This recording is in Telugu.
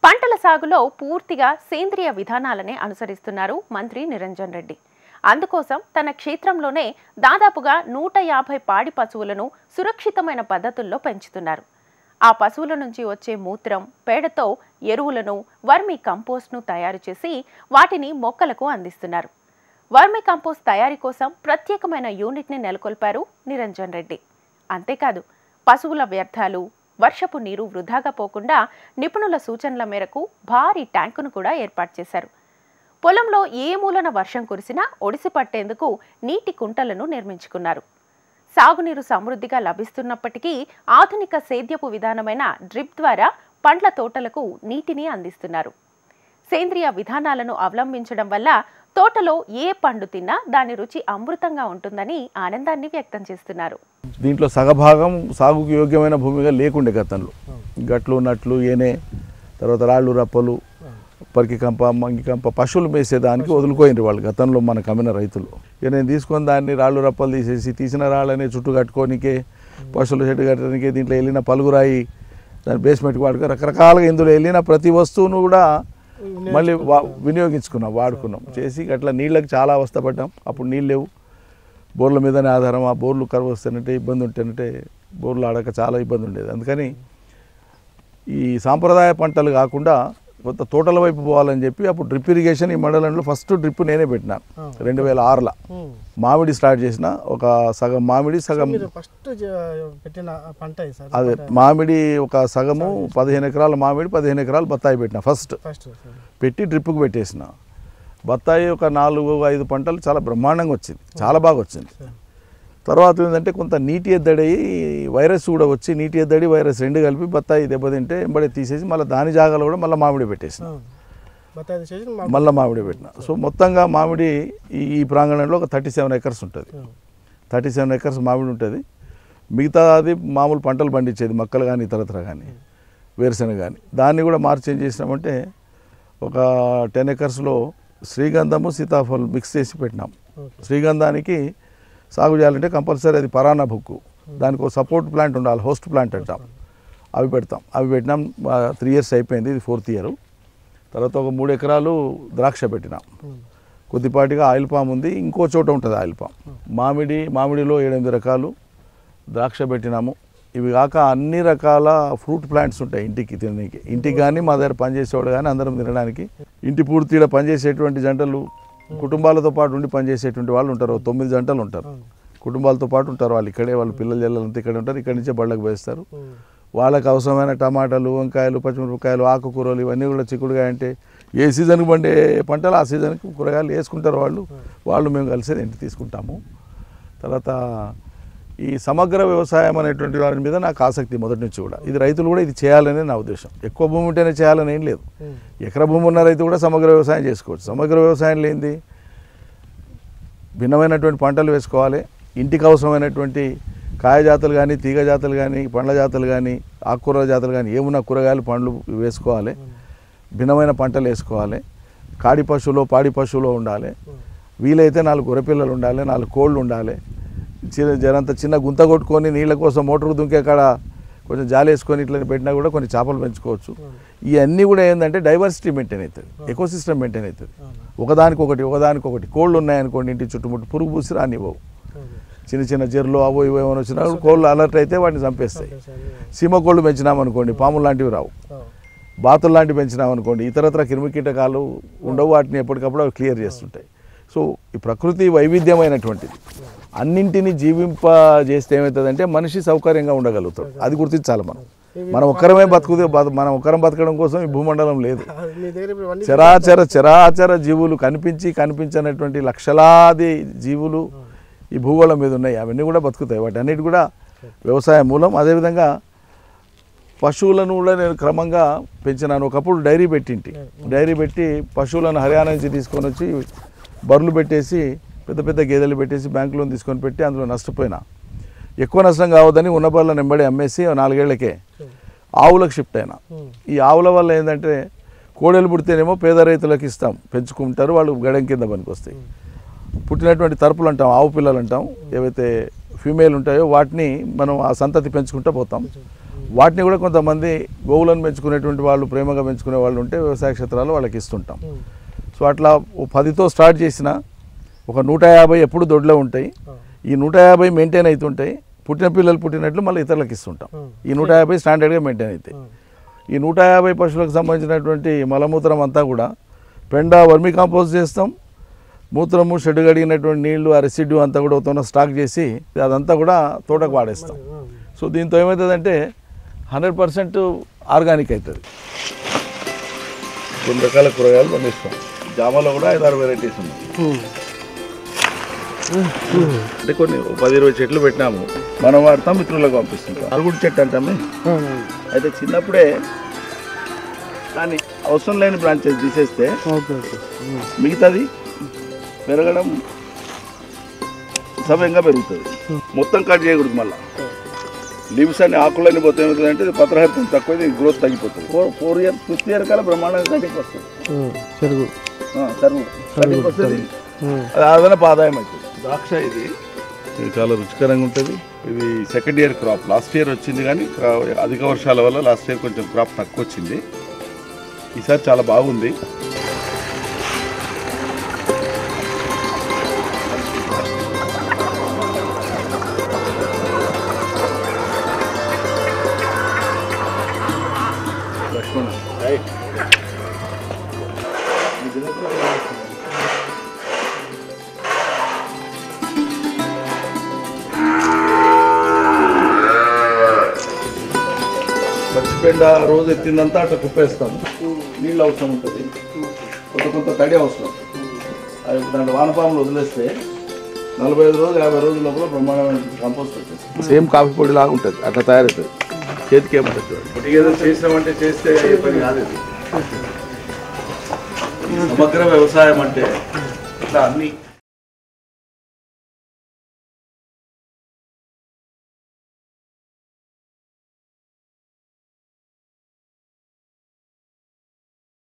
పంటల సాగులో పూర్తిగా సేంద్రియ విధానాలనే అనుసరిస్తున్నారు మంత్రి నిరంజన్ రెడ్డి. అందుకోసం తన క్షేత్రంలోనే దాదాపుగా 150 పాడి పశువులను సురక్షితమైన పద్ధతుల్లో పెంచుతున్నారు. ఆ పశువుల నుంచి వచ్చే మూత్రం, పేడతో ఎరువులను, వర్మీ కంపోస్ట్ను తయారు చేసి వాటిని మొక్కలకు అందిస్తున్నారు. వర్మీ కంపోస్ట్ తయారీ కోసం ప్రత్యేకమైన యూనిట్ని నెలకొల్పారు నిరంజన్ రెడ్డి. అంతేకాదు పశువుల వ్యర్థాలు, వర్షపు నీరు వృధాగా పోకుండా నిపుణుల సూచనల మేరకు భారీ ట్యాంకును కూడా ఏర్పాటు చేశారు. పొలంలో ఏ మూలన వర్షం కురిసినా ఒడిసి పట్టేందుకు నీటి కుంటలను నిర్మించుకున్నారు. సాగునీరు సమృద్ధిగా లభిస్తున్నప్పటికీ ఆధునిక సేద్యపు విధానమైన డ్రిప్ ద్వారా పండ్ల తోటలకు నీటిని అందిస్తున్నారు. సేంద్రియ విధానాలను అవలంబించడం వల్ల తోటలో ఏ పండు తిన్నా దాని రుచి అమృతంగా ఉంటుందని ఆనందాన్ని వ్యక్తం చేస్తున్నారు. దీంట్లో సగభాగం సాగుకు యోగ్యమైన భూమిగా లేకుండే గతంలో. గట్లు, నట్లు, ఏనే, తర్వాత రాళ్ళు, రప్పలు, పరికి కంప, మంగి కంప, పశువులు మేసేదానికి వదులుకోయిండ్రు వాళ్ళు గతంలో మనకు అమ్మిన రైతులు. ఇక నేను తీసుకొని దాన్ని రాళ్ళు రప్పలు తీసేసి తీసిన రాళ్ళనే చుట్టూ కట్టుకోనికే, పశువుల చెట్టు కట్టడానికే, దీంట్లో వెళ్ళిన పలుగురాయి దాని బేస్మెంట్కి వాడుకో రకరకాలుగా ఇందులో వెళ్ళిన ప్రతి వస్తువును కూడా మళ్ళీ వినియోగించుకున్నాం, వాడుకున్నాం చేసి అట్లా నీళ్ళకి చాలా అవస్థపడ్డాం. అప్పుడు నీళ్ళు లేవు, బోర్ల మీదనే ఆధారం. ఆ బోర్లు కరువు వస్తేనంటే ఇబ్బంది ఉంటేనంటే బోర్లు ఆడక చాలా ఇబ్బంది ఉండేది. అందుకని ఈ సాంప్రదాయ పంటలు కాకుండా కొత్త తోటల వైపు పోవాలని చెప్పి అప్పుడు డ్రిప్ ఇరిగేషన్ ఈ మండలంలో ఫస్ట్ డ్రిప్ నేనే పెట్టినాను 2006లో. మామిడి స్టార్ట్ చేసిన, ఒక సగం మామిడి సగం అదే మామిడి ఒక సగము 15 ఎకరాల మామిడి, 15 ఎకరాలు బత్తాయి పెట్టిన ఫస్ట్ పెట్టి డ్రిప్కు పెట్టేసిన. బత్తాయి ఒక 4-5 పంటలు చాలా బ్రహ్మాండంగా వచ్చింది, చాలా బాగా వచ్చింది. తర్వాత ఏంటంటే కొంత నీటి ఎద్దడి వైరస్ కూడా వచ్చి, నీటి ఎద్దడి వైరస్ రెండు కలిపి బత్తాయి దెబ్బతింటే ఎంబడే తీసేసి మళ్ళీ దాని జాగాలో కూడా మళ్ళీ మామిడి పెట్టేసిన, మళ్ళీ మామిడి పెట్టిన. సో మొత్తంగా మామిడి ఈ ప్రాంగణంలో ఒక 37 ఎకర్స్ ఉంటుంది. 37 ఎకర్స్ మామిడి ఉంటుంది. మిగతాది మామూలు పంటలు పండించేది, మొక్కలు కానీ ఇతరత్ర కానీ వేరుశనగ కానీ. దాన్ని కూడా మార్చి ఏం చేసినామంటే ఒక 10 ఎకర్స్లో శ్రీగంధము, సీతాఫలం మిక్స్ చేసి పెట్టినాం. శ్రీగంధానికి సాగు చేయాలంటే కంపల్సరీ అది పరానా బుక్కు, దానికి ఒక సపోర్ట్ ప్లాంట్ ఉండాలి, హోస్ట్ ప్లాంట్ అంటాం. అవి పెడతాం. అవి పెట్టినాం. 3 years అయిపోయింది, ఇది 4th year. తర్వాత ఒక 3 ఎకరాలు ద్రాక్ష పెట్టినాం. కొద్దిపాటిగా ఆయిల్ పామ్ ఉంది, ఇంకో చోట ఉంటుంది ఆయిల్ పామ్. మామిడిలో 7-8 రకాలు ద్రాక్ష పెట్టినాము. ఇవి కాక అన్ని రకాల ఫ్రూట్ ప్లాంట్స్ ఉంటాయి ఇంటికి తినడానికి. ఇంటికి కానీ మా దగ్గర పనిచేసేవాడు కానీ అందరం తినడానికి. ఇంటి పూర్తిగా పనిచేసేటువంటి జంటలు, కుటుంబాలతో పాటు ఉండి పనిచేసేటువంటి వాళ్ళు ఉంటారు. 9 జంటలు ఉంటారు, కుటుంబాలతో పాటు ఉంటారు. వాళ్ళు ఇక్కడే, వాళ్ళ పిల్లలు జల్లంతా ఇక్కడ ఉంటారు. ఇక్కడి నుంచే బళ్ళకు వేస్తారు. వాళ్ళకి అవసరమైన టమాటాలు, వంకాయలు, పచ్చిమిరపకాయలు, ఆకుకూరలు ఇవన్నీ కూడా చిక్కుడుగా అంటే ఏ సీజన్కి పండే పంటలు ఆ సీజన్కి కూరగాయలు వేసుకుంటారు వాళ్ళు మేము కలిసి ఇంటి తీసుకుంటాము. తర్వాత ఈ సమగ్ర వ్యవసాయం అనేటువంటి వారి మీద నాకు ఆసక్తి మొదటి నుంచి కూడా. ఇది రైతులు కూడా ఇది చేయాలనే నా ఉద్దేశం. ఎక్కువ భూమి ఉంటేనే చేయాలని ఏం లేదు. ఎకరా భూమి ఉన్న రైతు కూడా సమగ్ర వ్యవసాయం చేసుకోవచ్చు. సమగ్ర వ్యవసాయం లేనిది భిన్నమైనటువంటి పంటలు వేసుకోవాలి. ఇంటికి అవసరమైనటువంటి కాయ జాతులు కానీ, తీగ జాతులు కానీ, పండ్ల జాతులు కానీ, ఆకుకూరల జాతులు కానీ ఏమున్నా కూరగాయలు, పండ్లు వేసుకోవాలి. భిన్నమైన పంటలు వేసుకోవాలి. కాడి పశువులో, పాడి పశువులో ఉండాలి. వీలైతే 4 గొర్రెపిల్లలు ఉండాలి, 4 కోళ్ళు ఉండాలి. జరంత చిన్న గుంత కొట్టుకొని నీళ్ళ కోసం మోటార్ దుంకే కాడ కొంచెం జాలి వేసుకొని ఇట్లా పెట్టినా కూడా కొన్ని చేపలు పెంచుకోవచ్చు. ఇవన్నీ కూడా ఏంటంటే డైవర్సిటీ మెయింటైన్ అవుతుంది, ఎకోసిస్టమ్ మెయింటైన్ అవుతుంది. ఒకదానికొకటి కోళ్ళు ఉన్నాయనుకోండి, ఇంటి చుట్టుముట్టు పురుగు పూసి రానివ్వవు. చిన్న జర్లు అవో ఇవో ఏమైనా వచ్చినా కోళ్ళు అలర్ట్ అయితే వాటిని చంపేస్తాయి. సీమ కోళ్ళు పెంచినామనుకోండి పాములు లాంటివి రావు. బాతులు లాంటివి పెంచినామనుకోండి ఇతరత్ర క్రిమికీటకాలు ఉండవు. వాటిని ఎప్పటికప్పుడు అవి క్లియర్ చేస్తుంటాయి. సో ఈ ప్రకృతి వైవిధ్యమైనటువంటిది. అన్నింటినీ జీవింపజేస్తే ఏమవుతుందంటే మనిషి సౌకర్యంగా ఉండగలుగుతాడు. అది గుర్తించాలి. మనం ఒక్కరమే మనం ఒక్కరం బతకడం కోసం ఈ భూమండలం లేదు. చరాచర జీవులు కనిపించినటువంటి లక్షలాది జీవులు ఈ భూగోళం మీద ఉన్నాయి. అవన్నీ కూడా బతుకుతాయి. వాటి అన్నిటి కూడా వ్యవసాయ మూలం. అదేవిధంగా పశువులను కూడా నేను క్రమంగా పెంచినాను. ఒకప్పుడు డైరీ పెట్టి పశువులను హర్యానా నుంచి తీసుకొని వచ్చి బర్రెలు పెట్టేసి పెద్ద గేదెలు పెట్టేసి బ్యాంకు లోన్ తీసుకొని పెట్టి అందులో నష్టపోయినా. ఎక్కువ నష్టం కావద్దని ఉన్న బర్రెలను వెంబడి అమ్మేసి 4 ఏళ్లకే ఆవులకు షిఫ్ట్ అయినా. ఈ ఆవుల వల్ల ఏంటంటే కోడెలు పుడితేనేమో పేద రైతులకు ఇస్తాం, పెంచుకుంటారు, వాళ్ళు గడం కింద పనికి వస్తాయి. పుట్టినటువంటి తరపులు అంటాం, ఆవు పిల్లలు అంటాం, ఏవైతే ఫీమేల్ ఉంటాయో వాటిని మనం ఆ సంతతి పెంచుకుంటూ పోతాం. వాటిని కూడా కొంతమంది గోవులను పెంచుకునేటువంటి వాళ్ళు, ప్రేమగా పెంచుకునే వాళ్ళు ఉంటే వ్యవసాయ క్షేత్రాలు వాళ్ళకి ఇస్తుంటాం. సో అట్లా 10తో స్టార్ట్ చేసిన ఒక 150 ఎప్పుడు దొడ్లో ఉంటాయి. ఈ 150 మెయింటైన్ అవుతుంటాయి. పుట్టిన పిల్లలు పుట్టినట్లు మళ్ళీ ఇతరులకు ఇస్తుంటాం. ఈ 150 స్టాండర్డ్గా మెయింటైన్ అవుతాయి. ఈ 150 పశువులకు సంబంధించినటువంటి మలమూత్రం అంతా కూడా పెండ వర్మీ కాంపోస్ట్ చేస్తాం. మూత్రము, షెడ్ కడిగినటువంటి నీళ్లు, ఆ రెసిడ్యూ అంతా కూడా ఒక స్టాక్ చేసి అదంతా కూడా తోటకు వాడేస్తాం. సో దీంతో ఏమవుతుందంటే 100% ఆర్గానిక్ అవుతుంది. కొన్ని రకాల కూరగాయలు పండిస్తాం. జామలో కూడా 5-6 వెరైటీస్ ఉన్నాయి. అంటే కొన్ని 10-20 చెట్లు పెట్టినాము. మనం వాడతాం, మిత్రులకు పంపిస్తుంటాం. అరుగుడు చెట్టు అంటామే. అయితే చిన్నప్పుడే కానీ అవసరం లేని బ్రాంచెస్ తీసేస్తే మిగతాది పెరగడం సవ్యంగా పెరుగుతుంది. మొత్తం కట్ చేయకూడదు. మళ్ళీ లీవ్స్ అని ఆకులన్నీ పోతే ఏమవుతుందంటే పత్రహరితం తక్కువ, గ్రోత్ తగ్గిపోతుంది. 4 ఇయర్స్ 5th ఇయర్ కల్లా బ్రహ్మాండంగా కటింగ్ వస్తుంది. సరుగు కటింగ్ వస్తుంది. అది అదనపు ఆదాయం అవుతుంది. ద్రాక్ష ఇది చాలా రుచికరంగా ఉంటుంది. ఇది 2nd year crop. Last year వచ్చింది కానీ అధిక వర్షాల వల్ల లాస్ట్ ఇయర్ కొంచెం క్రాప్ తక్కువ వచ్చింది. ఈసారి చాలా బాగుంది. పచ్చిపెండ రోజు ఎత్తిందంతా అట్లా కుప్పేస్తాం. నీళ్ళు అవసరం ఉంటుంది, కొంత తడి అవసరం. అది దాంట్లో వానపాములు వదిలేస్తే 45 రోజులు 50 రోజుల లోపల బ్రహ్మాండమైన కంపోస్ట్ వచ్చేస్తుంది. సేమ్ కాఫీ పొడి లాగా ఉంటుంది, అట్లా తయారవుతుంది. చేతికి ఏముంటుంది. ఒకటి ఏదో చేసినామంటే చేస్తే పని కాలేదు. సమగ్ర వ్యవసాయం అంటే ఇట్లా అన్ని